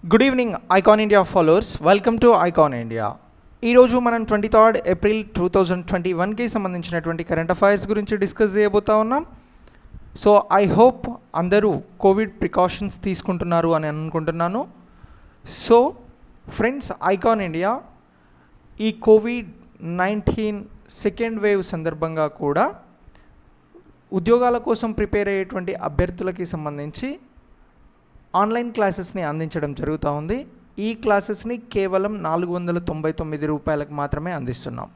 Good evening icon India followers, welcome to icon India. ఈరోజు మనం 23 April 2021కి సంబంధించినటువంటి current affairs గురించి డిస్కస్ చేయబోతా ఉన్నాం. సో ఐ హోప్ అందరూ కోవిడ్ ప్రికాషన్స్ తీసుకుంటున్నారు అని అనుకుంటున్నాను. సో ఫ్రెండ్స్, ఐకాన్ ఇండియా ఈ కోవిడ్-19 సెకండ్ వేవ్ సందర్భంగా కూడా ఉద్యోగాల కోసం ప్రిపేర్ అయ్యేటువంటి అభ్యర్థులకి సంబంధించి ఆన్లైన్ క్లాసెస్ని అందించడం జరుగుతూ ఉంది. ఈ క్లాసెస్ని కేవలం 499 రూపాయలకు మాత్రమే అందిస్తున్నాం.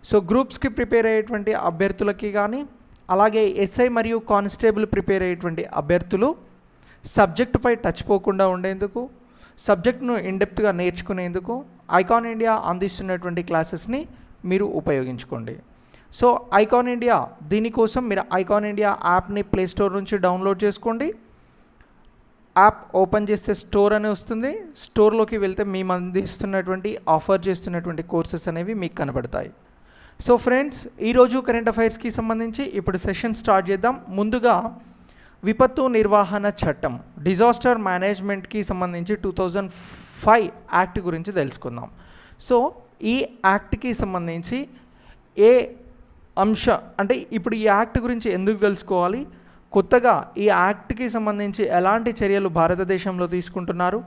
సో గ్రూప్స్కి ప్రిపేర్ అయ్యేటువంటి అభ్యర్థులకి కానీ, అలాగే ఎస్ఐ మరియు కానిస్టేబుల్ ప్రిపేర్ అయ్యేటువంటి అభ్యర్థులు సబ్జెక్టుపై టచ్ పోకుండా ఉండేందుకు, సబ్జెక్ట్ను ఇన్డెప్త్గా నేర్చుకునేందుకు ఐకాన్ ఇండియా అందిస్తున్నటువంటి క్లాసెస్ని మీరు ఉపయోగించుకోండి. సో ఐకాన్ ఇండియా దీనికోసం మీరు ఐకాన్ ఇండియా యాప్ని ప్లేస్టోర్ నుంచి డౌన్లోడ్ చేసుకోండి. యాప్ ఓపెన్ చేస్తే స్టోర్ అని వస్తుంది. స్టోర్లోకి వెళ్తే మేము అందిస్తున్నటువంటి ఆఫర్ చేస్తున్నటువంటి కోర్సెస్ అనేవి మీకు కనబడతాయి. సో ఫ్రెండ్స్, ఈరోజు కరెంట్ అఫైర్స్కి సంబంధించి ఇప్పుడు సెషన్ స్టార్ట్ చేద్దాం. ముందుగా విపత్తు నిర్వహణ చట్టం, డిజాస్టర్ మేనేజ్మెంట్కి సంబంధించి 2005 యాక్ట్ గురించి తెలుసుకుందాం. సో ఈ యాక్ట్కి సంబంధించి ఏ అంటే ఇప్పుడు ఈ యాక్ట్ గురించి ఎందుకు తెలుసుకోవాలి, కొత్తగా ఈ యాక్ట్కి సంబంధించి ఎలాంటి చర్యలు భారతదేశంలో తీసుకుంటున్నారు,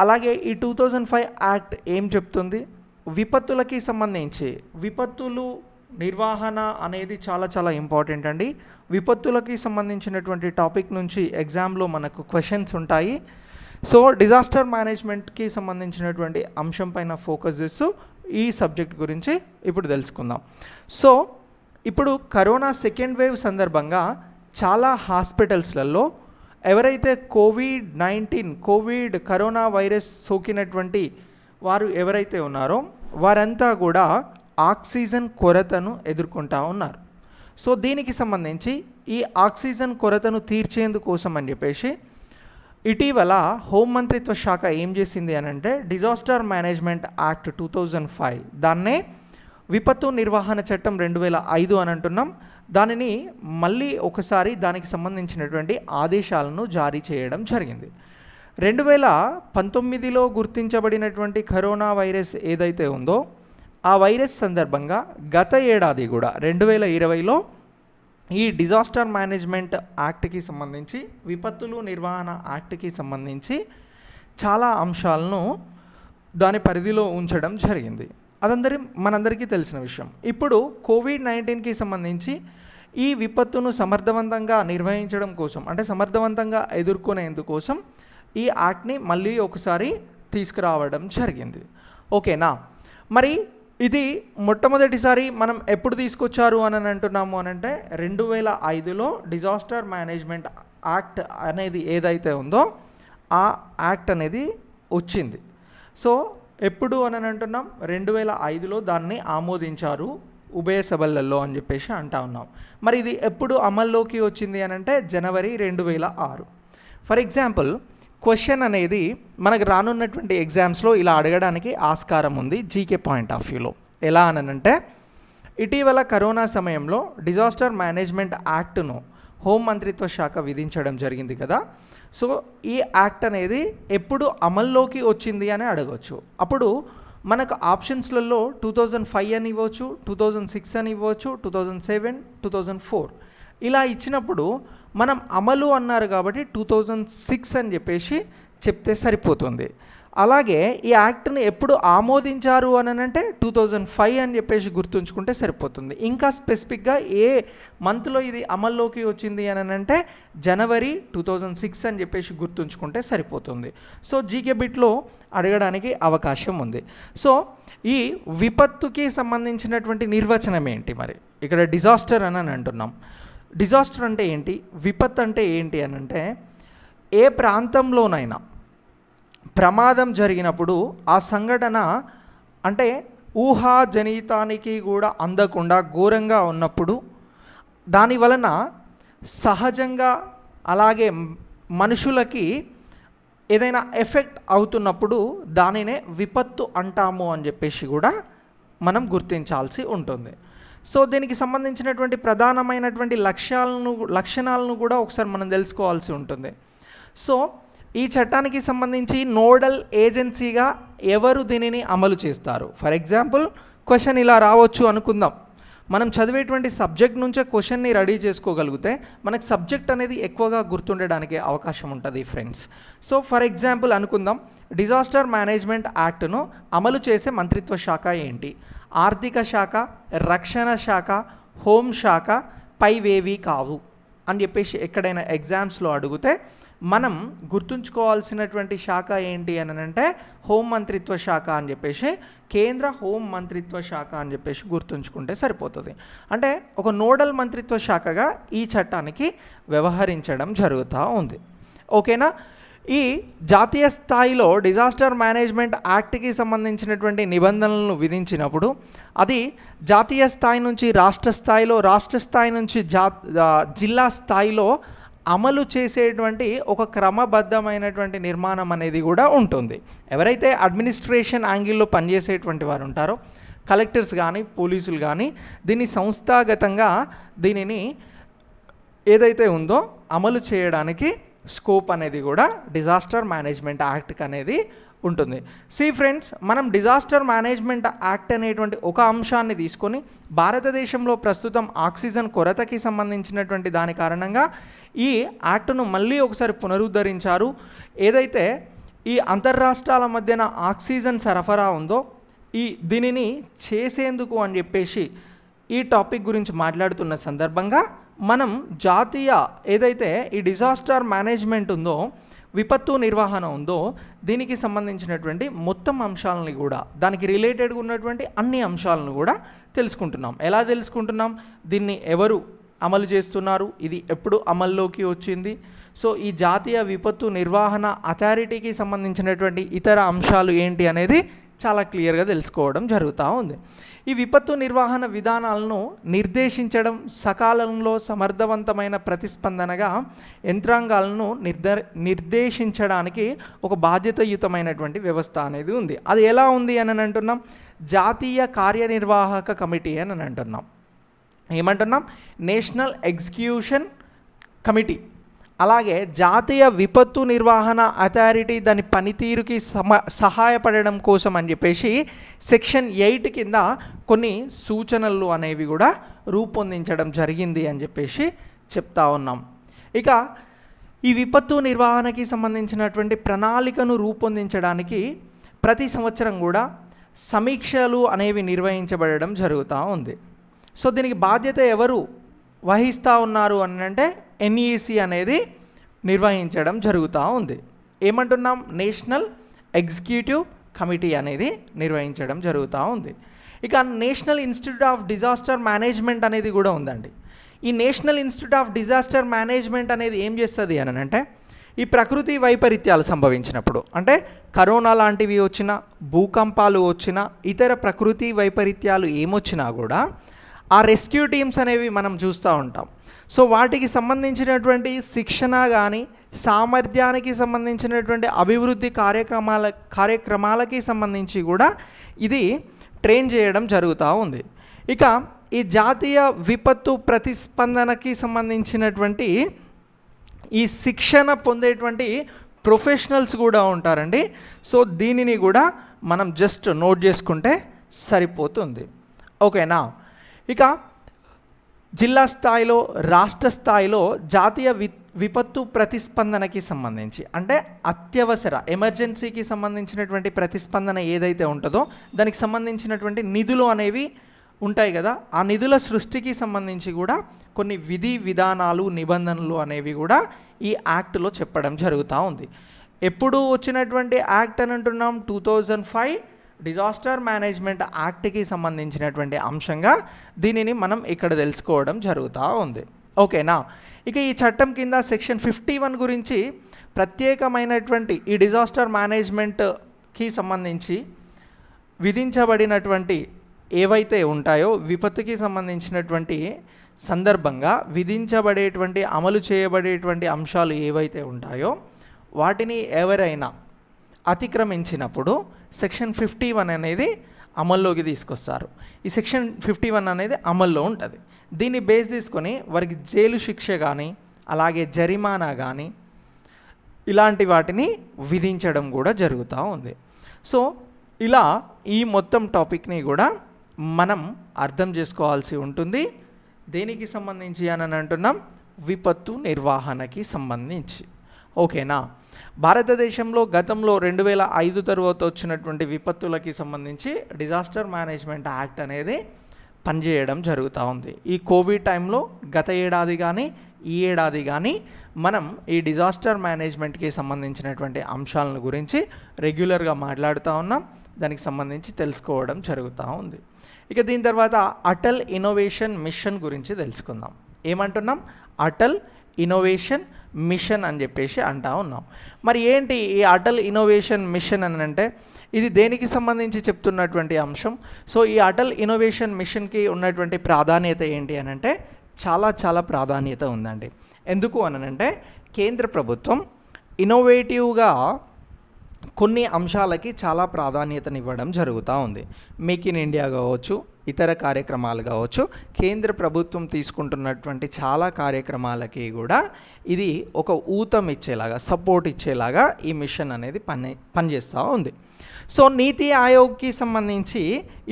అలాగే ఈ 2005 యాక్ట్ ఏం చెప్తుంది, విపత్తులకి సంబంధించి విపత్తులు నిర్వహణ అనేది చాలా చాలా ఇంపార్టెంట్ అండి. విపత్తులకి సంబంధించినటువంటి టాపిక్ నుంచి ఎగ్జామ్లో మనకు క్వశ్చన్స్ ఉంటాయి. సో డిజాస్టర్ మేనేజ్మెంట్కి సంబంధించినటువంటి అంశం పైన ఫోకస్ చేస్తూ ఈ సబ్జెక్ట్ గురించి ఇప్పుడు తెలుసుకుందాం. సో ఇప్పుడు కరోనా సెకండ్ వేవ్ సందర్భంగా చాలా హాస్పిటల్స్లలో ఎవరైతే కరోనా వైరస్ సోకినటువంటి వారు ఎవరైతే ఉన్నారో వారంతా కూడా ఆక్సిజన్ కొరతను ఎదుర్కొంటూ ఉన్నారు. సో దీనికి సంబంధించి ఈ ఆక్సిజన్ కొరతను తీర్చేందుకోసం అని చెప్పేసి ఇటీవల హోంమంత్రిత్వ శాఖ ఏం చేసింది అని అంటే డిజాస్టర్ మేనేజ్మెంట్ యాక్ట్ 2005, దాన్నే విపత్తు నిర్వహణ చట్టం 2005 అని అంటున్నాం, దానిని మళ్ళీ ఒకసారి దానికి సంబంధించినటువంటి ఆదేశాలను జారీ చేయడం జరిగింది. 2019లో గుర్తించబడినటువంటి కరోనా వైరస్ ఏదైతే ఉందో ఆ వైరస్ సందర్భంగా గత ఏడాది కూడా 2020లో ఈ డిజాస్టర్ మేనేజ్మెంట్ యాక్ట్కి సంబంధించి, విపత్తులు నిర్వహణ యాక్ట్కి సంబంధించి చాలా అంశాలను దాని పరిధిలో ఉంచడం జరిగింది. మనందరికీ తెలిసిన విషయం. ఇప్పుడు కోవిడ్-19కి సంబంధించి ఈ విపత్తును సమర్థవంతంగా నిర్వహించడం కోసం, అంటే సమర్థవంతంగా ఎదుర్కొనేందుకోసం ఈ యాక్ట్ని మళ్ళీ ఒకసారి తీసుకురావడం జరిగింది. ఓకేనా? మరి ఇది మొట్టమొదటిసారి మనం ఎప్పుడు తీసుకొచ్చారు అని అంటున్నాము అని అంటే 2005లో డిజాస్టర్ మేనేజ్మెంట్ యాక్ట్ అనేది ఏదైతే ఉందో ఆ యాక్ట్ అనేది వచ్చింది. సో ఎప్పుడు అని అంటున్నాం, 2005లో దాన్ని ఆమోదించారు ఉభయ సభలలో అని చెప్పేసి అంటా ఉన్నాం. మరి ఇది ఎప్పుడు అమల్లోకి వచ్చింది అని అంటే జనవరి 2006. ఫర్ ఎగ్జాంపుల్, క్వశ్చన్ అనేది మనకు రానున్నటువంటి ఎగ్జామ్స్లో ఇలా అడగడానికి ఆస్కారం ఉంది జీకే పాయింట్ ఆఫ్ వ్యూలో. ఎలా అని అంటే, ఇటీవల కరోనా సమయంలో డిజాస్టర్ మేనేజ్మెంట్ యాక్ట్ను హోంమంత్రిత్వ శాఖ విధించడం జరిగింది కదా. సో ఈ యాక్ట్ అనేది ఎప్పుడు అమల్లోకి వచ్చింది అని అడగవచ్చు. అప్పుడు మనకు ఆప్షన్స్లలో 2005 అని ఇవ్వచ్చు, 2006 అని ఇవ్వచ్చు, 2007, 2004 ఇలా ఇచ్చినప్పుడు మనం అమలు అన్నారు కాబట్టి 2006 అని చెప్పేసి చెప్తే సరిపోతుంది. అలాగే ఈ యాక్ట్ని ఎప్పుడు ఆమోదించారు అని అంటే 2005 అని చెప్పేసి గుర్తుంచుకుంటే సరిపోతుంది. ఇంకా స్పెసిఫిక్గా ఏ మంత్లో ఇది అమల్లోకి వచ్చింది అని అంటే జనవరి 2006 అని చెప్పేసి గుర్తుంచుకుంటే సరిపోతుంది. సో జీకే బిట్లో అడగడానికి అవకాశం ఉంది. సో ఈ విపత్తుకి సంబంధించినటువంటి నిర్వచనం ఏంటి మరి? ఇక్కడ డిజాస్టర్ అని అంటున్నాం. డిజాస్టర్ అంటే ఏంటి, విపత్తు అంటే ఏంటి అని అంటే, ఏ ప్రాంతంలోనైనా ప్రమాదం జరిగినప్పుడు ఆ సంఘటన అంటే ఊహాజనితానికి కూడా అందకుండా ఘోరంగా ఉన్నప్పుడు, దాని వలన సహజంగా అలాగే మనుషులకి ఏదైనా ఎఫెక్ట్ అవుతున్నప్పుడు దానినే విపత్తు అంటాము అని చెప్పేసి కూడా మనం గుర్తించాల్సి ఉంటుంది. సో దీనికి సంబంధించినటువంటి ప్రధానమైనటువంటి లక్షణాలను కూడా ఒకసారి మనం తెలుసుకోవాల్సి ఉంటుంది. సో ఈ చట్టానికి సంబంధించి నోడల్ ఏజెన్సీగా ఎవరు దీనిని అమలు చేస్తారు? ఫర్ ఎగ్జాంపుల్ క్వశ్చన్ ఇలా రావచ్చు అనుకుందాం. మనం చదివేటువంటి సబ్జెక్ట్ నుంచే క్వశ్చన్ని రెడీ చేసుకోగలిగితే మనకు సబ్జెక్ట్ అనేది ఎక్కువగా గుర్తుండడానికి అవకాశం ఉంటుంది ఫ్రెండ్స్. సో ఫర్ ఎగ్జాంపుల్ అనుకుందాం, డిజాస్టర్ మేనేజ్మెంట్ యాక్ట్ను అమలు చేసే మంత్రిత్వ శాఖ ఏంటి? ఆర్థిక శాఖ, రక్షణ శాఖ, హోంశాఖ, పైవేవి కావు అని చెప్పేసి ఎక్కడైనా ఎగ్జామ్స్లో అడిగితే మనం గుర్తుంచుకోవాల్సినటువంటి శాఖ ఏంటి అని అంటే హోం మంత్రిత్వ శాఖ అని చెప్పేసి, కేంద్ర హోం మంత్రిత్వ శాఖ అని చెప్పేసి గుర్తుంచుకుంటే సరిపోతుంది. అంటే ఒక నోడల్ మంత్రిత్వ శాఖగా ఈ చట్టానికి వ్యవహరించడం జరుగుతూ ఉంది. ఓకేనా? ఈ జాతీయ స్థాయిలో డిజాస్టర్ మేనేజ్మెంట్ యాక్ట్కి సంబంధించినటువంటి నిబంధనలను విధించినప్పుడు అది జాతీయ స్థాయి నుంచి రాష్ట్ర స్థాయిలో, రాష్ట్ర స్థాయి నుంచి జిల్లా స్థాయిలో అమలు చేసేటువంటి ఒక క్రమబద్ధమైనటువంటి నిర్మాణం అనేది కూడా ఉంటుంది. ఎవరైతే అడ్మినిస్ట్రేషన్ యాంగిల్లో పనిచేసేటువంటి వారు ఉంటారో, కలెక్టర్స్ కానీ పోలీసులు కానీ, దీన్ని సంస్థాగతంగా దీనిని ఏదైతే ఉందో అమలు చేయడానికి స్కోప్ అనేది కూడా డిజాస్టర్ మేనేజ్మెంట్ యాక్ట్ అనేది ఉంటుంది. సి ఫ్రెండ్స్, మనం డిజాస్టర్ మేనేజ్మెంట్ యాక్ట్ అనేటువంటి ఒక అంశాన్ని తీసుకొని భారతదేశంలో ప్రస్తుతం ఆక్సిజన్ కొరతకి సంబంధించినటువంటి దాని కారణంగా ఈ యాక్ట్ను మళ్ళీ ఒకసారి పునరుద్ధరించారు. ఏదైతే ఈ అంతర్రాష్ట్రాల మధ్యన ఆక్సిజన్ సరఫరా ఉందో దీనిని చేసేందుకు అని చెప్పేసి ఈ టాపిక్ గురించి మాట్లాడుతున్న సందర్భంగా మనం జాతీయ ఏదైతే ఈ డిజాస్టర్ మేనేజ్మెంట్ ఉందో, విపత్తు నిర్వహణ ఉందో, దీనికి సంబంధించినటువంటి మొత్తం అంశాలని కూడా, దానికి రిలేటెడ్గా ఉన్నటువంటి అన్ని అంశాలను కూడా తెలుసుకుంటున్నాం. ఎలా తెలుసుకుంటున్నాం? దీన్ని ఎవరు అమలు చేస్తున్నారు, ఇది ఎప్పుడు అమల్లోకి వచ్చింది, సో ఈ జాతీయ విపత్తు నిర్వహణ అథారిటీకి సంబంధించినటువంటి ఇతర అంశాలు ఏంటి అనేది చాలా క్లియర్గా తెలుసుకోవడం జరుగుతూ ఉంది. ఈ విపత్తు నిర్వహణ విధానాలను నిర్దేశించడం, సకాలంలో సమర్థవంతమైన ప్రతిస్పందనగా యంత్రాంగాలను నిర్దేశించడానికి ఒక బాధ్యతాయుతమైనటువంటి వ్యవస్థ అనేది ఉంది. అది ఎలా ఉంది అని అంటున్నాం? జాతీయ కార్యనిర్వాహక కమిటీ అని అంటున్నాం. ఏమంటున్నాం? National execution committee. అలాగే జాతీయ విపత్తు నిర్వహణ అథారిటీ దాని పనితీరుకి సహాయపడడం కోసం అని చెప్పేసి సెక్షన్ 8 కింద కొన్ని సూచనలు అనేవి కూడా రూపొందించడం జరిగింది అని చెప్పేసి చెప్తా ఉన్నాం. ఇక ఈ విపత్తు నిర్వహణకి సంబంధించినటువంటి ప్రణాళికను రూపొందించడానికి ప్రతి సంవత్సరం కూడా సమీక్షలు అనేవి నిర్వహించబడడం జరుగుతూ ఉంది. సో దీనికి బాధ్యత ఎవరు వహిస్తూ ఉన్నారు అని అంటే ఎన్ఈసి అనేది నిర్వహించడం జరుగుతూ ఉంది. ఏమంటున్నాం? నేషనల్ ఎగ్జిక్యూటివ్ కమిటీ అనేది నిర్వహించడం జరుగుతూ ఉంది. ఇక national institute of disaster management అనేది కూడా ఉందండి. ఈ national institute of disaster management అనేది ఏం చేస్తుంది అని అంటే ఈ ప్రకృతి వైపరీత్యాలు సంభవించినప్పుడు, అంటే కరోనా లాంటివి వచ్చినా, భూకంపాలు వచ్చినా, ఇతర ప్రకృతి వైపరీత్యాలు ఏమొచ్చినా కూడా ఆ రెస్క్యూ టీమ్స్ అనేవి మనం చూస్తూ ఉంటాం. సో వాటికి సంబంధించినటువంటి శిక్షణ కానీ, సామర్థ్యానికి సంబంధించినటువంటి అభివృద్ధి కార్యక్రమాలకి సంబంధించి కూడా ఇది ట్రైన్ చేయడం జరుగుతూ ఉంది. ఇక ఈ జాతీయ విపత్తు ప్రతిస్పందనకి సంబంధించినటువంటి ఈ శిక్షణ పొందేటువంటి ప్రొఫెషనల్స్ కూడా ఉంటారండి. సో దీనిని కూడా మనం జస్ట్ నోట్ చేసుకుంటే సరిపోతుంది. ఓకేనా? ఇక జిల్లా స్థాయిలో, రాష్ట్ర స్థాయిలో జాతీయ విపత్తు ప్రతిస్పందనకి సంబంధించి, అంటే అత్యవసర ఎమర్జెన్సీకి సంబంధించినటువంటి ప్రతిస్పందన ఏదైతే ఉంటుందో దానికి సంబంధించినటువంటి నిధులు అనేవి ఉంటాయి కదా, ఆ నిధుల సృష్టికి సంబంధించి కూడా కొన్ని విధి విధానాలు, నిబంధనలు అనేవి కూడా ఈ యాక్ట్లో చెప్పడం జరుగుతూ ఉంది. ఎప్పుడు వచ్చినటువంటి యాక్ట్ అని అంటున్నాం? 2005 డిజాస్టర్ మేనేజ్మెంట్ యాక్ట్కి సంబంధించినటువంటి అంశంగా దీనిని మనం ఇక్కడ తెలుసుకోవడం జరుగుతూ ఉంది. ఓకేనా? ఇక ఈ చట్టం కింద సెక్షన్ 51 గురించి ప్రత్యేకమైనటువంటి ఈ డిజాస్టర్ మేనేజ్మెంట్కి సంబంధించి విధించబడినటువంటి ఏవైతే ఉంటాయో, విపత్తుకి సంబంధించినటువంటి సందర్భంగా విధించబడేటువంటి, అమలు చేయబడేటువంటి అంశాలు ఏవైతే ఉంటాయో వాటిని ఎవరైనా అతిక్రమించినప్పుడు సెక్షన్ 51 అనేది అమల్లోకి తీసుకొస్తారు. ఈ సెక్షన్ 51 అనేది అమల్లో ఉంటుంది. దీన్ని బేస్ తీసుకొని వారికి జైలు శిక్ష కానీ, అలాగే జరిమానా కానీ, ఇలాంటి వాటిని విధించడం కూడా జరుగుతూ ఉంది. సో ఇలా ఈ మొత్తం టాపిక్ని కూడా మనం అర్థం చేసుకోవాల్సి ఉంటుంది. దేనికి సంబంధించి అని అంటున్నాం? విపత్తు నిర్వహణకి సంబంధించి. ఓకేనా? భారతదేశంలో గతంలో 2005 తర్వాత వచ్చినటువంటి విపత్తులకి సంబంధించి డిజాస్టర్ మేనేజ్మెంట్ యాక్ట్ అనేది పనిచేయడం జరుగుతూ ఉంది. ఈ కోవిడ్ టైంలో గత ఏడాది కానీ ఈ ఏడాది కానీ మనం ఈ డిజాస్టర్ మేనేజ్మెంట్కి సంబంధించినటువంటి అంశాలను గురించి రెగ్యులర్గా మాట్లాడుతూ ఉన్నాం. దానికి సంబంధించి తెలుసుకోవడం జరుగుతూ ఉంది. ఇక దీని తర్వాత అటల్ ఇన్నోవేషన్ మిషన్ గురించి తెలుసుకుందాం. ఏమంటున్నాం? అటల్ ఇన్నోవేషన్ మిషన్ అని చెప్పేసి అంటా ఉన్నాం. మరి ఏంటి ఈ అటల్ ఇన్నోవేషన్ మిషన్ అని అంటే ఇది దేనికి సంబంధించి చెప్తున్నటువంటి అంశం? సో ఈ అటల్ ఇన్నోవేషన్ మిషన్కి ఉన్నటువంటి ప్రాధాన్యత ఏంటి అని అంటే చాలా ప్రాధాన్యత ఉందండి. ఎందుకు అని అంటే కేంద్ర ప్రభుత్వం ఇన్నోవేటివ్గా కొన్ని అంశాలకి చాలా ప్రాధాన్యతనివ్వడం జరుగుతూ ఉంది. మేక్ ఇన్ ఇండియా కావచ్చు, ఇతర కార్యక్రమాలు కావచ్చు, కేంద్ర ప్రభుత్వం తీసుకుంటున్నటువంటి చాలా కార్యక్రమాలకి కూడా ఇది ఒక ఊతం ఇచ్చేలాగా, సపోర్ట్ ఇచ్చేలాగా ఈ మిషన్ అనేది పనిచేస్తూ ఉంది. సో నీతి ఆయోగ్కి సంబంధించి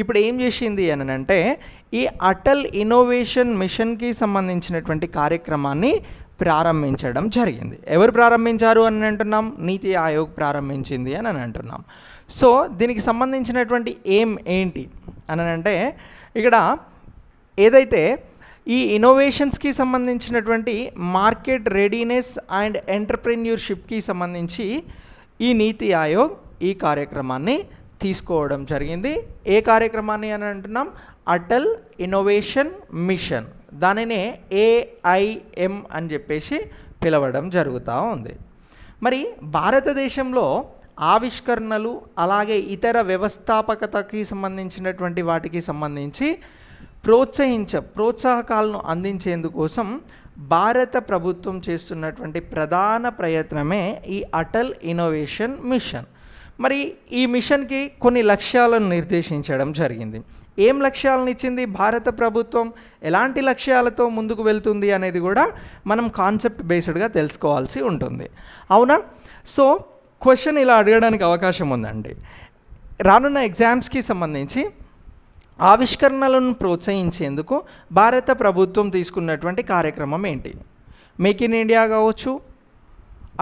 ఇప్పుడు ఏం చేసింది అని అంటే ఈ అటల్ ఇన్నోవేషన్ మిషన్కి సంబంధించినటువంటి కార్యక్రమాన్ని ప్రారంభించడం జరిగింది. ఎవరు ప్రారంభించారు అని అంటున్నాం? నీతి ఆయోగ్ ప్రారంభించింది అని అంటున్నాం. సో దీనికి సంబంధించినటువంటి ఏంటి అని అంటే ఇక్కడ ఏదైతే ఈ ఇన్నోవేషన్స్కి సంబంధించినటువంటి మార్కెట్ రెడీనెస్ అండ్ ఎంటర్ప్రెన్యూర్షిప్కి సంబంధించి ఈ నీతి ఆయోగ్ ఈ కార్యక్రమాన్ని తీసుకోవడం జరిగింది. ఏ కార్యక్రమాన్ని అని అంటున్నాం? Atal innovation mission. దానినే AIM అని చెప్పేసి పిలవడం జరుగుతూ ఉంది. మరి భారతదేశంలో ఆవిష్కరణలు అలాగే ఇతర వ్యవస్థాపకతకి సంబంధించినటువంటి వాటికి సంబంధించి ప్రోత్సాహకాలను అందించేందుకోసం భారత ప్రభుత్వం చేస్తున్నటువంటి ప్రధాన ప్రయత్నమే ఈ అటల్ ఇన్నోవేషన్ మిషన్. మరి ఈ మిషన్కి కొన్ని లక్ష్యాలను నిర్దేశించడం జరిగింది. ఏం లక్ష్యాలను ఇచ్చింది భారత ప్రభుత్వం, ఎలాంటి లక్ష్యాలతో ముందుకు వెళ్తుంది అనేది కూడా మనం కాన్సెప్ట్ బేస్డ్గా తెలుసుకోవాల్సి ఉంటుంది. అవునా? సో క్వశ్చన్ ఇలా అడగడానికి అవకాశం ఉందండి. రానున్న ఎగ్జామ్స్కి సంబంధించి ఆవిష్కరణలను ప్రోత్సహించేందుకు భారత ప్రభుత్వం తీసుకున్నటువంటి కార్యక్రమం ఏంటి? మేక్ ఇన్ ఇండియా కావచ్చు,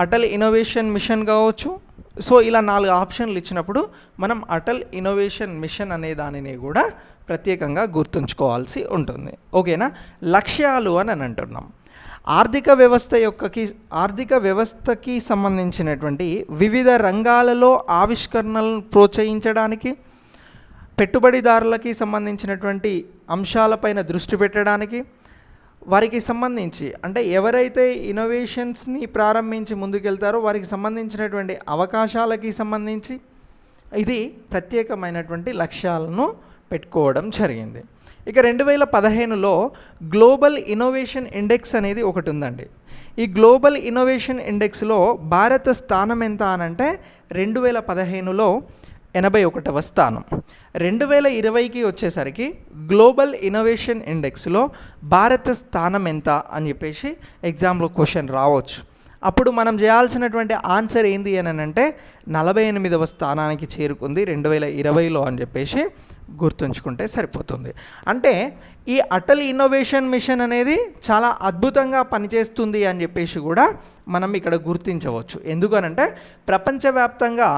అటల్ ఇన్నోవేషన్ మిషన్ కావచ్చు. సో ఇలా 4 ఆప్షన్లు ఇచ్చినప్పుడు మనం అటల్ ఇన్నోవేషన్ మిషన్ అనే దానిని కూడా ప్రత్యేకంగా గుర్తుంచుకోవాల్సి ఉంటుంది. ఓకేనా? లక్ష్యాలు అని అంటున్నాం. ఆర్థిక వ్యవస్థకి సంబంధించినటువంటి వివిధ రంగాలలో ఆవిష్కరణలను ప్రోత్సహించడానికి, పెట్టుబడిదారులకి సంబంధించినటువంటి అంశాలపైన దృష్టి పెట్టడానికి, వారికి సంబంధించి అంటే ఎవరైతే ఇన్నోవేషన్స్ని ప్రారంభించి ముందుకెళ్తారో వారికి సంబంధించినటువంటి అవకాశాలకి సంబంధించి ఇది ప్రత్యేకమైనటువంటి లక్ష్యాలను పెట్టుకోవడం జరిగింది. ఇక 2015లో గ్లోబల్ ఇన్నోవేషన్ ఇండెక్స్ అనేది ఒకటి ఉందండి. ఈ గ్లోబల్ ఇన్నోవేషన్ ఇండెక్స్లో భారత స్థానం ఎంత అనంటే 2015లో 81వ స్థానం. 2020కి వచ్చేసరికి గ్లోబల్ ఇన్నోవేషన్ ఇండెక్స్లో భారత స్థానం ఎంత అని చెప్పేసి ఎగ్జామ్లో క్వశ్చన్ రావచ్చు. అప్పుడు మనం చేయాల్సినటువంటి ఆన్సర్ ఏంది అని అంటే 48వ స్థానానికి చేరుకుంది 2020లో అని చెప్పేసి గుర్తుంచుకుంటే సరిపోతుంది. అంటే ఈ అటల్ ఇన్నోవేషన్ మిషన్ అనేది చాలా అద్భుతంగా పనిచేస్తుంది అని చెప్పేసి కూడా మనం ఇక్కడ గుర్తించవచ్చు. ఎందుకనంటే ప్రపంచవ్యాప్తంగా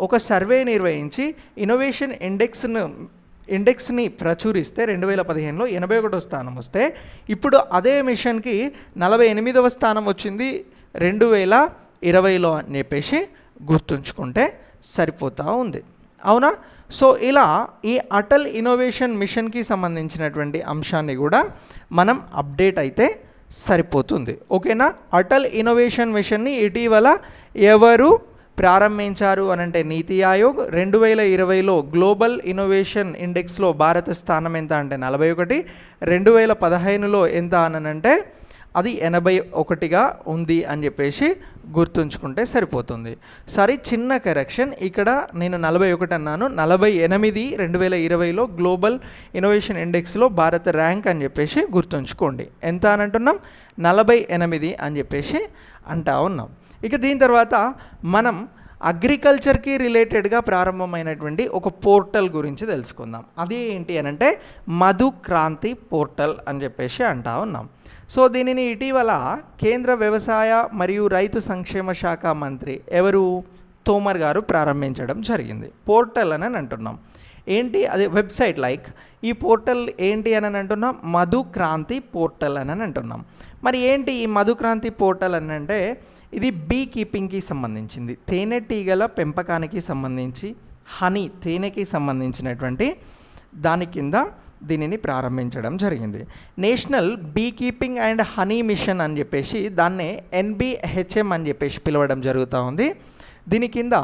ఒక సర్వే నిర్వహించి ఇన్నోవేషన్ ఇండెక్స్ని ప్రచురిస్తే 2015లో 81వ స్థానం వస్తే ఇప్పుడు అదే మిషన్కి 48వ స్థానం వచ్చింది 2020లో అని చెప్పేసి గుర్తుంచుకుంటే సరిపోతూ ఉంది. అవునా? సో ఇలా ఈ అటల్ ఇన్నోవేషన్ మిషన్కి సంబంధించినటువంటి అంశాన్ని కూడా మనం అప్డేట్ అయితే సరిపోతుంది. ఓకేనా? అటల్ ఇన్నోవేషన్ మిషన్ని ఇటీవల ఎవరు ప్రారంభించారు అనంటే నీతి ఆయోగ్. 2020లో గ్లోబల్ ఇన్నోవేషన్ ఇండెక్స్లో భారత స్థానం ఎంత అంటే 41, 2015లో ఎంత అనంటే అది 81గా ఉంది అని చెప్పేసి గుర్తుంచుకుంటే సరిపోతుంది. సరే, చిన్న కరెక్షన్, ఇక్కడ నేను 41 అన్నాను, 48 2020లో గ్లోబల్ ఇన్నోవేషన్ ఇండెక్స్లో భారత ర్యాంక్ అని చెప్పేసి గుర్తుంచుకోండి. ఎంత అని అంటున్నాం? 48 అని చెప్పేసి అంటా ఉన్నాం. ఇక దీని తర్వాత మనం అగ్రికల్చర్కి రిలేటెడ్గా ప్రారంభమైనటువంటి ఒక పోర్టల్ గురించి తెలుసుకుందాం. అది ఏంటి అని అంటే మధు క్రాంతి పోర్టల్ అని చెప్పేసి అంటా ఉన్నాం. సో దీనిని ఇటీవల కేంద్ర వ్యవసాయ మరియు రైతు సంక్షేమ శాఖ మంత్రి ఎవరు తోమర్ గారు ప్రారంభించడం జరిగింది. పోర్టల్ అని అంటున్నాం. ఏంటి అది వెబ్సైట్ లైక్ ఈ పోర్టల్ ఏంటి అని అంటున్నాం మధు క్రాంతి పోర్టల్ అని అంటున్నాం. మరి ఏంటి ఈ మధు క్రాంతి పోర్టల్ అని అంటే ఇది బీ కీపింగ్కి సంబంధించింది, తేనెటీగల పెంపకానికి సంబంధించి తేనెకి సంబంధించినటువంటి దాని కింద దీనిని ప్రారంభించడం జరిగింది. National bee keeping and honey mission అని చెప్పేసి దాన్నే NBHM అని చెప్పేసి పిలవడం జరుగుతూ ఉంది. దీని కింద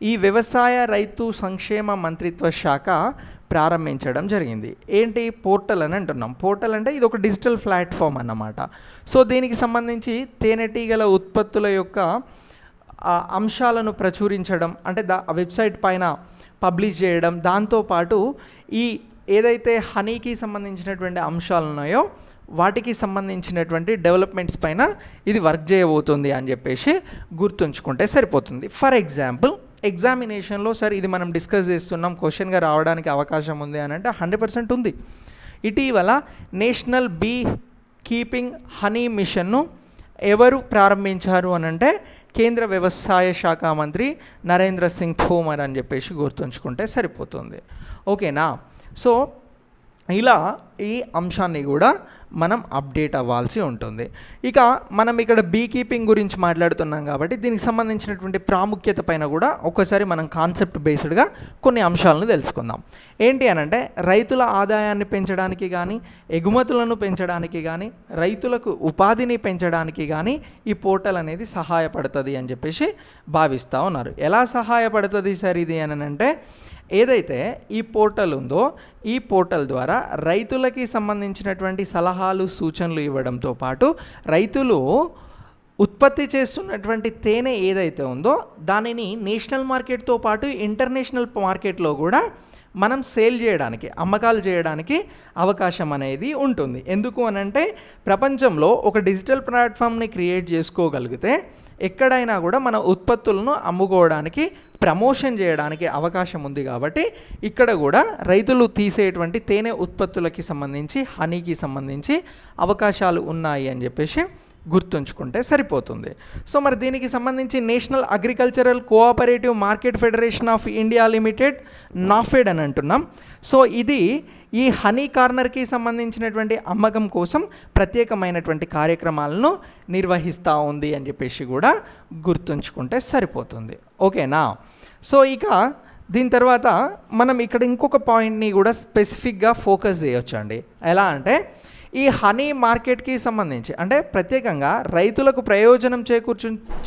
ఈ వ్యవసాయ రైతు సంక్షేమ మంత్రిత్వ శాఖ ప్రారంభించడం జరిగింది. ఏంటి పోర్టల్ అని అంటున్నాం. పోర్టల్ అంటే ఇది ఒక డిజిటల్ ప్లాట్ఫామ్ అన్నమాట. సో దీనికి సంబంధించి తేనెటీగల ఉత్పత్తుల యొక్క అంశాలను ప్రచురించడం అంటే వెబ్సైట్ పైన పబ్లిష్ చేయడం, దాంతోపాటు ఈ ఏదైతే హనీకి సంబంధించినటువంటి అంశాలు ఉన్నాయో వాటికి సంబంధించినటువంటి డెవలప్మెంట్స్ పైన ఇది వర్క్ చేయబోతుంది అని చెప్పేసి గుర్తుంచుకుంటే సరిపోతుంది. ఫర్ ఎగ్జాంపుల్ ఎగ్జామినేషన్లో సార్ ఇది మనం డిస్కస్ చేస్తున్నాం, క్వశ్చన్గా రావడానికి అవకాశం ఉంది అని అంటే 100% ఉంది. ఇటీవల నేషనల్ బీ కీపింగ్ హనీ మిషన్ను ఎవరు ప్రారంభించారు అని అంటే కేంద్ర వ్యవసాయ శాఖ మంత్రి నరేంద్ర సింగ్ తోమర్ అని చెప్పేసి గుర్తుంచుకుంటే సరిపోతుంది. ఓకేనా? సో ఇలా ఈ అంశాన్ని కూడా మనం అప్డేట్ అవ్వాల్సి ఉంటుంది. ఇక మనం ఇక్కడ బీ కీపింగ్ గురించి మాట్లాడుతున్నాం కాబట్టి దీనికి సంబంధించినటువంటి ప్రాముఖ్యత పైన కూడా ఒకసారి మనం కాన్సెప్ట్ బేస్డ్గా కొన్ని అంశాలను తెలుసుకుందాం. ఏంటి అనంటే రైతుల ఆదాయాన్ని పెంచడానికి కానీ, ఎగుమతులను పెంచడానికి కానీ, రైతులకు ఉపాధిని పెంచడానికి కానీ ఈ పోర్టల్ అనేది సహాయపడుతుంది అని చెప్పేసి భావిస్తూ ఉన్నారు. ఎలా సహాయపడుతుంది సార్ ఇది అని అంటే ఏదైతే ఈ పోర్టల్ ఉందో ఈ పోర్టల్ ద్వారా రైతులకి సంబంధించినటువంటి సలహాలు సూచనలు ఇవ్వడంతో పాటు రైతులు ఉత్పత్తి చేస్తున్నటువంటి తేనె ఏదైతే ఉందో దానిని నేషనల్ మార్కెట్తో పాటు ఇంటర్నేషనల్ మార్కెట్లో కూడా మనం సేల్ చేయడానికి, అమ్మకాలు చేయడానికి అవకాశం అనేది ఉంటుంది. ఎందుకు అనంటే ప్రపంచంలో ఒక డిజిటల్ ప్లాట్ఫామ్ని క్రియేట్ చేసుకోగలిగితే ఎక్కడైనా కూడా మన ఉత్పత్తులను అమ్ముకోవడానికి, ప్రమోషన్ చేయడానికి అవకాశం ఉంది. కాబట్టి ఇక్కడ కూడా రైతులు తీసేటువంటి తేనె ఉత్పత్తులకి సంబంధించి, హనీకి సంబంధించి అవకాశాలు ఉన్నాయి అని చెప్పేసి గుర్తుంచుకుంటే సరిపోతుంది. సో మరి దీనికి సంబంధించి national agricultural cooperative market federation of India limited NAFED అని అంటున్నాం. సో ఇది ఈ హనీ కార్నర్కి సంబంధించినటువంటి అమ్మకం కోసం ప్రత్యేకమైనటువంటి కార్యక్రమాలను నిర్వహిస్తూ ఉంది అని చెప్పేసి కూడా గుర్తుంచుకుంటే సరిపోతుంది. ఓకేనా? సో ఇక దీని తర్వాత మనం ఇక్కడ ఇంకొక పాయింట్ని కూడా స్పెసిఫిక్గా ఫోకస్ చేయొచ్చు అండి. ఎలా అంటే ఈ హనీ మార్కెట్కి సంబంధించి అంటే ప్రత్యేకంగా రైతులకు ప్రయోజనం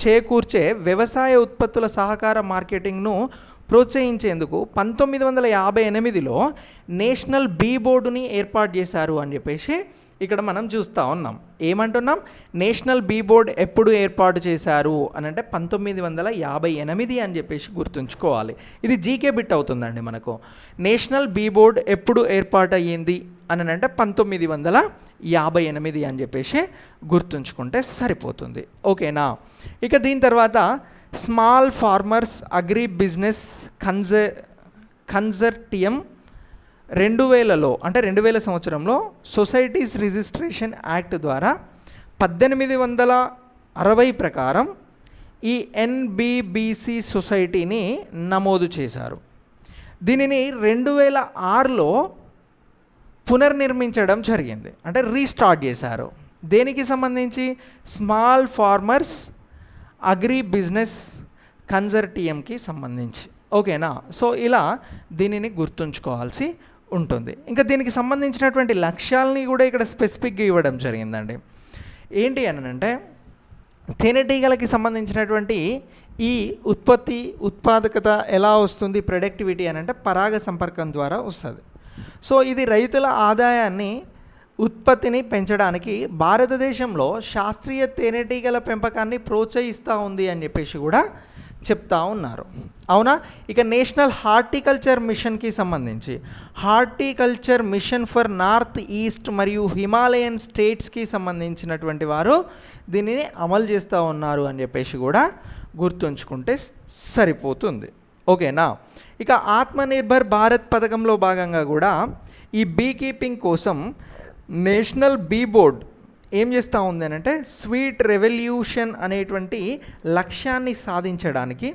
చేకూర్చే వ్యవసాయ ఉత్పత్తుల సహకార మార్కెటింగ్ను ప్రోత్సహించేందుకు 1958లో నేషనల్ బీ బోర్డుని ఏర్పాటు చేశారు అని చెప్పేసి ఇక్కడ మనం చూస్తూ ఉన్నాం. ఏమంటున్నాం? నేషనల్ బీ బోర్డ్ ఎప్పుడు ఏర్పాటు చేశారు అని అంటే 1958 అని చెప్పేసి గుర్తుంచుకోవాలి. ఇది జీకే బిట్ అవుతుందండి మనకు. నేషనల్ బీ బోర్డ్ ఎప్పుడు ఏర్పాటు అయ్యింది అని అంటే 1958 అని చెప్పేసి గుర్తుంచుకుంటే సరిపోతుంది. ఓకేనా? ఇక దీని తర్వాత స్మాల్ ఫార్మర్స్ అగ్రి బిజినెస్ కన్జర్టియం 2000లో అంటే 2000 సంవత్సరంలో సొసైటీస్ రిజిస్ట్రేషన్ యాక్ట్ ద్వారా 1860 ప్రకారం ఈ NBBC సొసైటీని నమోదు చేశారు. దీనిని 2006లో పునర్నిర్మించడం జరిగింది, అంటే రీస్టార్ట్ చేశారు. దేనికి సంబంధించి? స్మాల్ ఫార్మర్స్ అగ్రి బిజినెస్ కన్జర్టియంకి సంబంధించి. ఓకేనా? సో ఇలా దీనిని గుర్తుంచుకోవాల్సి ఉంటుంది. ఇంకా దీనికి సంబంధించినటువంటి లక్ష్యాలని కూడా ఇక్కడ స్పెసిఫిక్గా ఇవ్వడం జరిగిందండి. ఏంటి అని అంటే తేనెటీగలకి సంబంధించినటువంటి ఈ ఉత్పాదకత ఎలా వస్తుంది, ప్రొడక్టివిటీ అని అంటే పరాగ సంపర్కం ద్వారా వస్తుంది. సో ఇది రైతుల ఆదాయాన్ని, ఉత్పత్తిని పెంచడానికి భారతదేశంలో శాస్త్రీయ తేనెటీగల పెంపకాన్ని ప్రోత్సహిస్తూ ఉంది అని చెప్పేసి కూడా చెప్తా ఉన్నారు. అవునా? ఇక నేషనల్ హార్టికల్చర్ మిషన్కి సంబంధించి horticulture mission for north east మరియు హిమాలయన్ స్టేట్స్కి సంబంధించినటువంటి వారు దీనిని అమలు చేస్తూ ఉన్నారు అని చెప్పేసి కూడా గుర్తుంచుకుంటే సరిపోతుంది. ఓకేనా? ఇక ఆత్మనిర్భర్ భారత్ పథకంలో భాగంగా కూడా ఈ బీ కీపింగ్ కోసం నేషనల్ బీ బోర్డ్ ఏం చేస్తూ ఉంది అని అంటే స్వీట్ రెవల్యూషన్ అనేటువంటి లక్ష్యాన్ని సాధించడానికి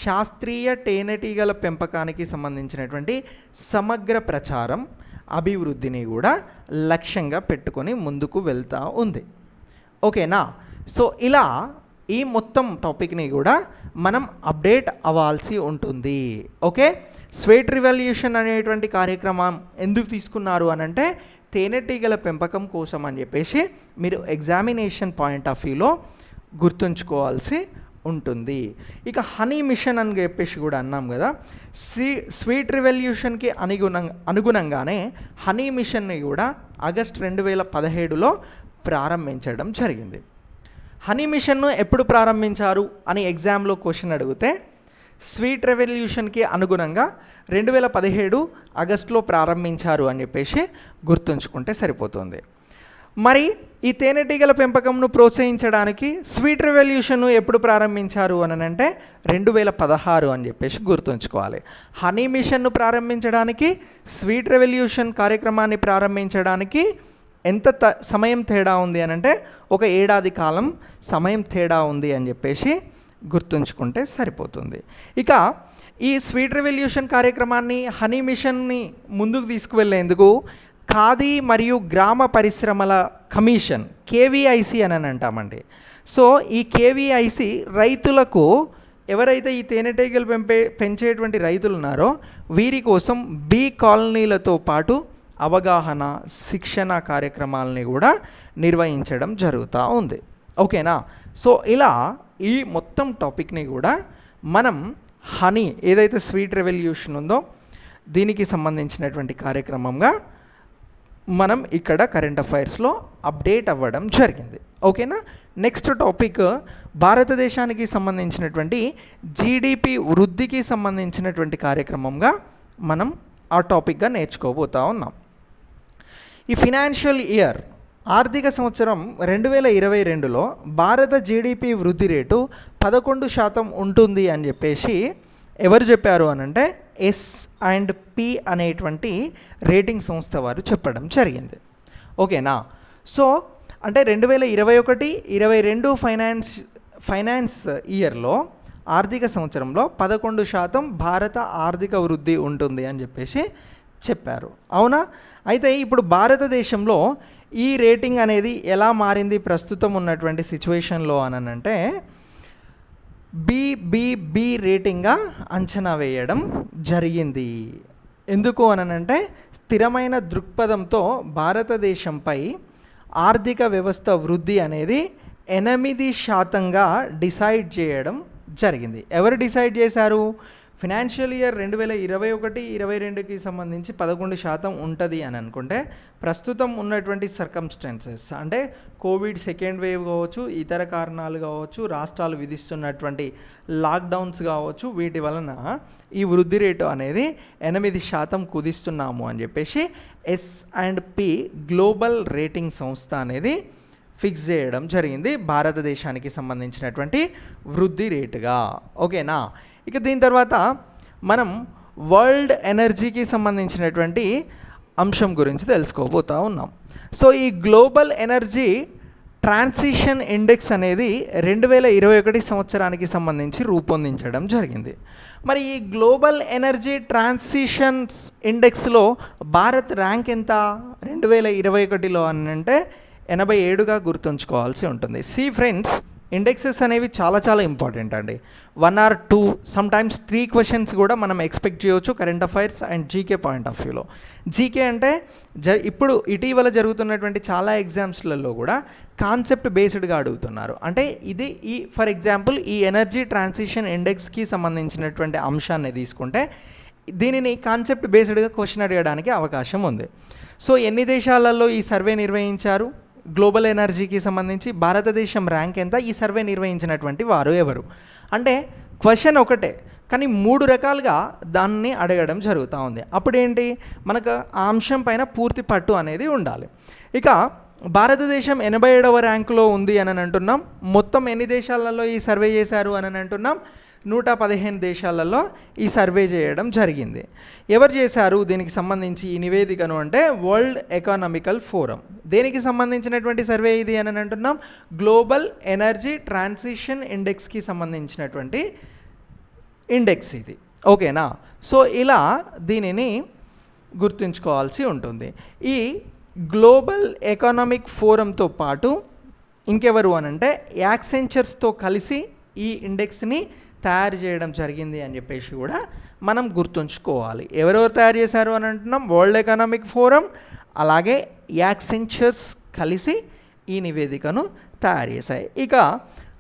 శాస్త్రీయ తేనెటీగల పెంపకానికి సంబంధించినటువంటి సమగ్ర ప్రచారం అభివృద్ధిని కూడా లక్ష్యంగా పెట్టుకొని ముందుకు వెళ్తూ ఉంది. ఓకేనా? సో ఇలా ఈ మొత్తం టాపిక్ని కూడా మనం అప్డేట్ అవ్వాల్సి ఉంటుంది. ఓకే, స్వీట్ రివల్యూషన్ అనేటువంటి కార్యక్రమం ఎందుకు తీసుకున్నారు అని అంటే తేనెటీగల పెంపకం కోసం అని చెప్పేసి మీరు ఎగ్జామినేషన్ పాయింట్ ఆఫ్ వ్యూలో గుర్తుంచుకోవాల్సి ఉంటుంది. ఇక హనీ మిషన్ అని చెప్పేసి కూడా అన్నాం కదా. స్వీట్ రివల్యూషన్కి అనుగుణంగానే హనీ మిషన్ని కూడా ఆగస్ట్ 2017లో ప్రారంభించడం జరిగింది. హనీ మిషన్ను ఎప్పుడు ప్రారంభించారు అని ఎగ్జామ్లో క్వశ్చన్ అడిగితే స్వీట్ రెవల్యూషన్కి అనుగుణంగా 2017 ఆగస్టులో ప్రారంభించారు అని చెప్పేసి గుర్తుంచుకుంటే సరిపోతుంది. మరి ఈ తేనెటీగల పెంపకంను ప్రోత్సహించడానికి స్వీట్ రెవల్యూషన్ను ఎప్పుడు ప్రారంభించారు అని అంటే 2016 అని చెప్పేసి గుర్తుంచుకోవాలి. హనీ మిషన్ను ప్రారంభించడానికి స్వీట్ రెవల్యూషన్ కార్యక్రమాన్ని ప్రారంభించడానికి ఎంత సమయం తేడా ఉంది అని అంటే 1 ఏడాది కాలం సమయం తేడా ఉంది అని చెప్పేసి గుర్తుంచుకుంటే సరిపోతుంది. ఇక ఈ స్వీట్ రెవల్యూషన్ కార్యక్రమాన్ని హనీ మిషన్ని ముందుకు తీసుకువెళ్ళేందుకు ఖాదీ మరియు గ్రామ పరిశ్రమల కమిషన్ కేవీఐసి అని అంటామండి. సో ఈ కేవీఐసి రైతులకు ఎవరైతే ఈ తేనెటీగలు పెంచేటువంటి రైతులు ఉన్నారో వీరి కోసం బీ కాలనీలతో పాటు అవగాహన శిక్షణ కార్యక్రమాలని కూడా నిర్వహించడం జరుగుతూ ఉంది. ఓకేనా? సో ఇలా ఈ మొత్తం టాపిక్ని కూడా మనం హనీ ఏదైతే స్వీట్ రెవల్యూషన్ ఉందో దీనికి సంబంధించినటువంటి కార్యక్రమంగా మనం ఇక్కడ కరెంట్ అఫైర్స్లో అప్డేట్ అవ్వడం జరిగింది. ఓకేనా? నెక్స్ట్ టాపిక్ భారతదేశానికి సంబంధించినటువంటి జీడిపి వృద్ధికి సంబంధించినటువంటి కార్యక్రమంగా మనం ఆ టాపిక్గా నేర్చుకోబోతా ఉన్నాం. ఈ ఫినాన్షియల్ ఇయర్ ఆర్థిక సంవత్సరం 2022లో భారత జీడిపి వృద్ధి రేటు 11% ఉంటుంది అని చెప్పేసి ఎవరు చెప్పారు అని అంటే S&P అనేటువంటి రేటింగ్ సంస్థ వారు చెప్పడం జరిగింది. ఓకేనా? సో అంటే 2021-22 ఫైనాన్స్ ఇయర్లో ఆర్థిక సంవత్సరంలో 11% భారత ఆర్థిక వృద్ధి ఉంటుంది అని చెప్పేసి చెప్పారు. అవునా? అయితే ఇప్పుడు భారతదేశంలో ఈ రేటింగ్ అనేది ఎలా మారింది ప్రస్తుతం ఉన్నటువంటి సిచ్యువేషన్లో అని అంటే BBB రేటింగ్గా అంచనా వేయడం జరిగింది. ఎందుకు అని అంటే స్థిరమైన దృక్పథంతో భారతదేశంపై ఆర్థిక వ్యవస్థ వృద్ధి అనేది 8% డిసైడ్ చేయడం జరిగింది. ఎవరు డిసైడ్ చేశారు? ఫినాన్షియల్ ఇయర్ 2021-22కి సంబంధించి 11% ఉంటుంది అని అనుకుంటే ప్రస్తుతం ఉన్నటువంటి సర్కమ్స్టాన్సెస్ అంటే కోవిడ్ సెకండ్ వేవ్ కావచ్చు, ఇతర కారణాలు కావచ్చు, రాష్ట్రాలు విధిస్తున్నటువంటి లాక్డౌన్స్ కావచ్చు, వీటి వలన ఈ వృద్ధి రేటు అనేది 8% కుదిస్తున్నాము అని చెప్పేసి S&P గ్లోబల్ రేటింగ్ సంస్థ అనేది ఫిక్స్ చేయడం జరిగింది భారతదేశానికి సంబంధించినటువంటి వృద్ధి రేటుగా. ఓకేనా? ఇక దీని తర్వాత మనం వరల్డ్ ఎనర్జీకి సంబంధించినటువంటి అంశం గురించి తెలుసుకోబోతూ ఉన్నాం. సో ఈ గ్లోబల్ ఎనర్జీ ట్రాన్సిషన్ ఇండెక్స్ అనేది 2021 సంవత్సరానికి సంబంధించి రూపొందించడం జరిగింది. మరి ఈ గ్లోబల్ ఎనర్జీ ట్రాన్సిషన్స్ ఇండెక్స్లో భారత్ ర్యాంక్ ఎంత 2021లో అని అంటే 87గా గుర్తుంచుకోవాల్సి ఉంటుంది. ఫ్రెండ్స్, ఇండెక్సెస్ అనేవి చాలా ఇంపార్టెంట్ అండి. 1 or 2 సమ్టైమ్స్ 3 క్వశ్చన్స్ కూడా మనం ఎక్స్పెక్ట్ చేయవచ్చు current affairs and GK point of వ్యూలో. జీకే అంటే ఇప్పుడు ఇటీవల జరుగుతున్నటువంటి చాలా ఎగ్జామ్స్లలో కూడా కాన్సెప్ట్ బేస్డ్గా అడుగుతున్నారు. అంటే ఇది ఫర్ ఎగ్జాంపుల్ ఈ ఎనర్జీ ట్రాన్సిషన్ ఇండెక్స్కి సంబంధించినటువంటి అంశాన్ని తీసుకుంటే దీనిని కాన్సెప్ట్ బేస్డ్గా క్వశ్చన్ అడగడానికి అవకాశం ఉంది. సో ఎన్ని దేశాలలో ఈ సర్వే నిర్వహించారు? గ్లోబల్ ఎనర్జీకి సంబంధించి భారతదేశం ర్యాంక్ ఎంత? ఈ సర్వే నిర్వహించినటువంటి వారు ఎవరు? అంటే క్వశ్చన్ ఒకటే కానీ 3 రకాలుగా దాన్ని అడగడం జరుగుతూ ఉంది. అప్పుడేంటి, మనకు ఆ అంశం పైన పూర్తి పట్టు అనేది ఉండాలి. ఇక భారతదేశం 87వ ర్యాంకులో ఉంది అని అంటున్నాం. మొత్తం ఎన్ని దేశాలలో ఈ సర్వే చేశారు అని అంటున్నాం? 115 దేశాలలో ఈ సర్వే చేయడం జరిగింది. ఎవరు చేశారు దీనికి సంబంధించి ఈ నివేదికను అంటే వరల్డ్ ఎకనామికల్ ఫోరం. దేనికి సంబంధించినటువంటి సర్వే ఇది అని అంటున్నాం? గ్లోబల్ ఎనర్జీ ట్రాన్సిషన్ ఇండెక్స్కి సంబంధించినటువంటి ఇండెక్స్ ఇది. ఓకేనా? సో ఇలా దీనిని గుర్తుంచుకోవాల్సి ఉంటుంది. ఈ గ్లోబల్ ఎకనామిక్ ఫోరంతో పాటు ఇంకెవరు అనంటే యాక్సెంచర్స్తో కలిసి ఈ ఇండెక్స్ని తయారు చేయడం జరిగింది అని చెప్పేసి కూడా మనం గుర్తుంచుకోవాలి. ఎవరెవరు తయారు చేశారు అని అంటున్నాం? వరల్డ్ ఎకనామిక్ ఫోరం అలాగే యాక్సెంచర్స్ కలిసి ఈ నివేదికను తయారు చేశాయి. ఇక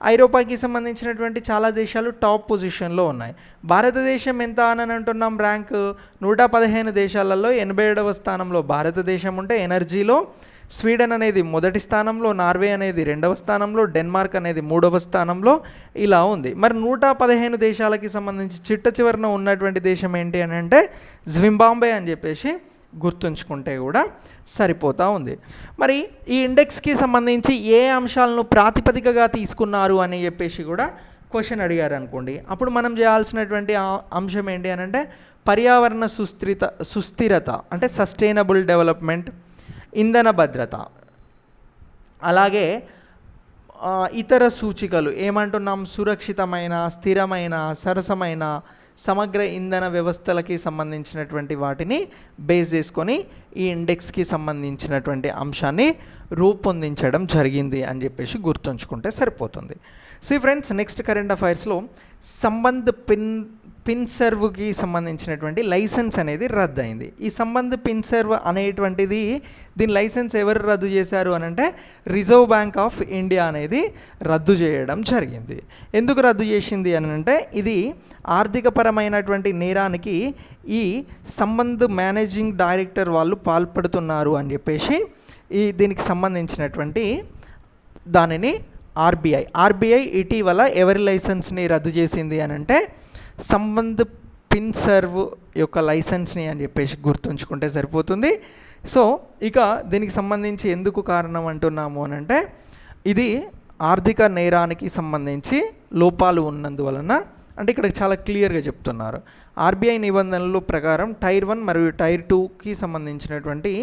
ఐరోపాకి సంబంధించినటువంటి చాలా దేశాలు టాప్ పొజిషన్లో ఉన్నాయి. భారతదేశం ఎంత అని అంటున్నాం? ర్యాంక్ 115 దేశాలలో 87వ స్థానంలో భారతదేశం ఉంటే ఎనర్జీలో స్వీడన్ అనేది మొదటి స్థానంలో, నార్వే అనేది 2వ స్థానంలో, డెన్మార్క్ అనేది 3వ స్థానంలో ఇలా ఉంది. మరి 115 దేశాలకి సంబంధించి చిట్ట చివరన ఉన్నటువంటి దేశం ఏంటి అని అంటే జింబాబ్వే అని చెప్పేసి గుర్తుంచుకుంటే కూడా సరిపోతూ ఉంది. మరి ఈ ఇండెక్స్కి సంబంధించి ఏ అంశాలను ప్రాతిపదికగా తీసుకున్నారు అని చెప్పేసి కూడా క్వశ్చన్ అడిగారు అనుకోండి, అప్పుడు మనం చేయాల్సినటువంటి అంశం ఏంటి అని అంటే పర్యావరణ సుస్థిరత అంటే సస్టైనబుల్ డెవలప్మెంట్, ఇంధన భద్రత, అలాగే ఇతర సూచికలు ఏమంటున్నాం? సురక్షితమైన, స్థిరమైన, సరసమైన సమగ్ర ఇంధన వ్యవస్థలకి సంబంధించినటువంటి వాటిని బేస్ చేసుకొని ఈ ఇండెక్స్కి సంబంధించినటువంటి అంశాన్ని రూపొందించడం జరిగింది అని చెప్పేసి గుర్తుంచుకుంటే సరిపోతుంది. ఫ్రెండ్స్, నెక్స్ట్ కరెంట్ అఫైర్స్లో సంబంధ్ పిన్సర్వ్కి సంబంధించినటువంటి లైసెన్స్ అనేది రద్దు అయింది. ఈ సంబంధ్ పిన్సర్వ్ అనేటువంటిది దీని లైసెన్స్ ఎవరు రద్దు చేశారు అని అంటే రిజర్వ్ బ్యాంక్ ఆఫ్ ఇండియా అనేది రద్దు చేయడం జరిగింది. ఎందుకు రద్దు చేసింది అని అంటే ఇది ఆర్థికపరమైనటువంటి నేరానికి ఈ సంబంధ్ మేనేజింగ్ డైరెక్టర్ వాళ్ళు పాల్పడుతున్నారు అని చెప్పేసి దీనికి సంబంధించినటువంటి దానిని ఆర్బీఐ ఇటీవల ఎవరి లైసెన్స్ని రద్దు చేసింది అని అంటే సంబంధ్ పిన్సర్వ్ యొక్క లైసెన్స్ని అని చెప్పేసి గుర్తుంచుకుంటే సరిపోతుంది. సో ఇక దీనికి సంబంధించి ఎందుకు కారణం అంటున్నాము అని అంటే ఇది ఆర్థిక నేరానికి సంబంధించి లోపాలు ఉన్నందువలన, అంటే ఇక్కడ చాలా క్లియర్గా చెప్తున్నారు. ఆర్బీఐ నిబంధనల ప్రకారం టైర్ 1 మరియు టైర్ 2కి సంబంధించినటువంటి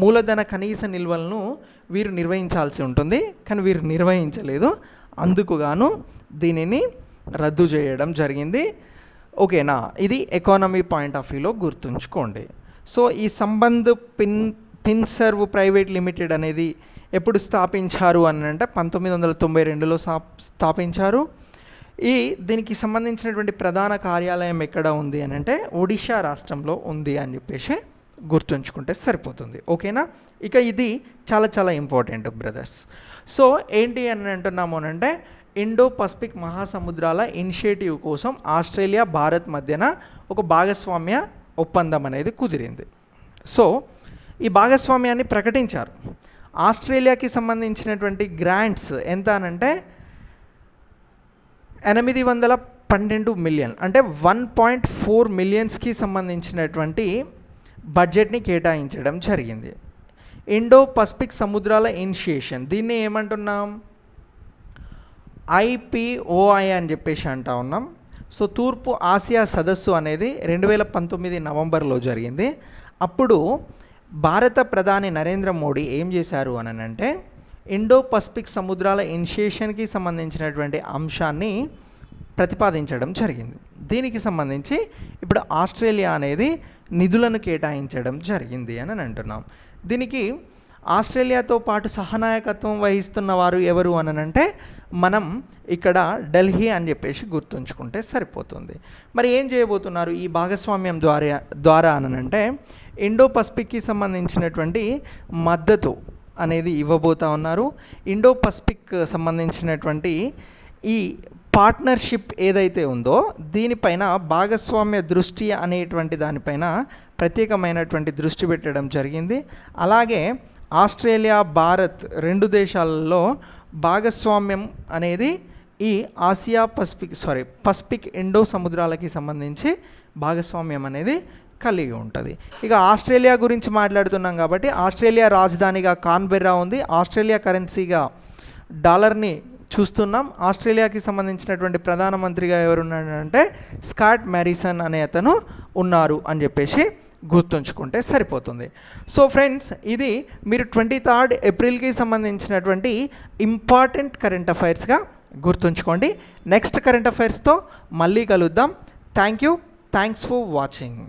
మూలధన కనీస నిల్వలను వీరు నిర్వహించాల్సి ఉంటుంది, కానీ వీరు నిర్వహించలేదు. అందుకు గాను దీనిని రద్దు చేయడం జరిగింది. ఓకేనా? ఇది ఎకానమీ పాయింట్ ఆఫ్ వ్యూలో గుర్తుంచుకోండి. సో ఈ సంబంధ్ పిన్సర్వ్ ప్రైవేట్ లిమిటెడ్ అనేది ఎప్పుడు స్థాపించారు అని అంటే 1992లో స్థాపించారు. దీనికి సంబంధించినటువంటి ప్రధాన కార్యాలయం ఎక్కడ ఉంది అని అంటే ఒడిషా రాష్ట్రంలో ఉంది అని చెప్పేసి గుర్తుంచుకుంటే సరిపోతుంది. ఓకేనా? ఇక ఇది చాలా చాలా ఇంపార్టెంట్ బ్రదర్స్. సో ఏంటి అని అంటున్నాము అని అంటే ఇండో పసిఫిక్ మహాసముద్రాల ఇనిషియేటివ్ కోసం ఆస్ట్రేలియా, భారత్ మధ్యన ఒక భాగస్వామ్య ఒప్పందం అనేది కుదిరింది. సో ఈ భాగస్వామ్యాన్ని ప్రకటించారు. ఆస్ట్రేలియాకి సంబంధించినటువంటి గ్రాంట్స్ ఎంత అనంటే 812 మిలియన్ అంటే 1.4 మిలియన్స్కి సంబంధించినటువంటి బడ్జెట్ని కేటాయించడం జరిగింది. ఇండో పసిఫిక్ సముద్రాల ఇనిషియేషన్, దీన్ని ఏమంటున్నాం? IPOI అని చెప్పేసి అంటా ఉన్నాం. సో తూర్పు ఆసియా సదస్సు అనేది 2019 నవంబర్లో జరిగింది. అప్పుడు భారత ప్రధాని నరేంద్ర మోడీ ఏం చేశారు అని అంటే ఇండో పసిఫిక్ సముద్రాల ఇనిషియేషన్కి సంబంధించినటువంటి అంశాన్ని ప్రతిపాదించడం జరిగింది. దీనికి సంబంధించి ఇప్పుడు ఆస్ట్రేలియా అనేది నిధులను కేటాయించడం జరిగింది అని అంటున్నాం. దీనికి ఆస్ట్రేలియాతో పాటు సహనాయకత్వం వహిస్తున్న వారు ఎవరు అని అంటే మనం ఇక్కడ ఢిల్లీ అని చెప్పేసి గుర్తుంచుకుంటే సరిపోతుంది. మరి ఏం చేయబోతున్నారు ఈ భాగస్వామ్యం ద్వారా అని అంటే ఇండో పసిఫిక్కి సంబంధించినటువంటి మద్దతు అనేది ఇవ్వబోతా ఉన్నారు. ఇండో పసిఫిక్ సంబంధించినటువంటి ఈ పార్ట్నర్షిప్ ఏదైతే ఉందో దీనిపైన భాగస్వామ్య దృష్టి అనేటువంటి దానిపైన ప్రత్యేకమైనటువంటి దృష్టి పెట్టడం జరిగింది. అలాగే ఆస్ట్రేలియా, భారత్ 2 దేశాలలో భాగస్వామ్యం అనేది ఈ ఆసియా పసిఫిక్ ఇండో సముద్రాలకి సంబంధించి భాగస్వామ్యం అనేది కలిగి ఉంటుంది. ఇక ఆస్ట్రేలియా గురించి మాట్లాడుతున్నాం కాబట్టి ఆస్ట్రేలియా రాజధానిగా కాన్బెర్రా ఉంది. ఆస్ట్రేలియా కరెన్సీగా డాలర్ని చూస్తున్నాం. ఆస్ట్రేలియాకి సంబంధించినటువంటి ప్రధానమంత్రిగా ఎవరున్నాడంటే స్కాట్ మ్యారిసన్ అనే అతను ఉన్నారు అని చెప్పేసి గుర్తుంచుకుంటే సరిపోతుంది. సో ఫ్రెండ్స్, ఇది మీరు 23 ఏప్రిల్కి సంబంధించినటువంటి ఇంపార్టెంట్ కరెంట్ అఫైర్స్గా గుర్తుంచుకోండి. నెక్స్ట్ కరెంట్ అఫైర్స్తో మళ్ళీ కలుద్దాం. Thanks for watching.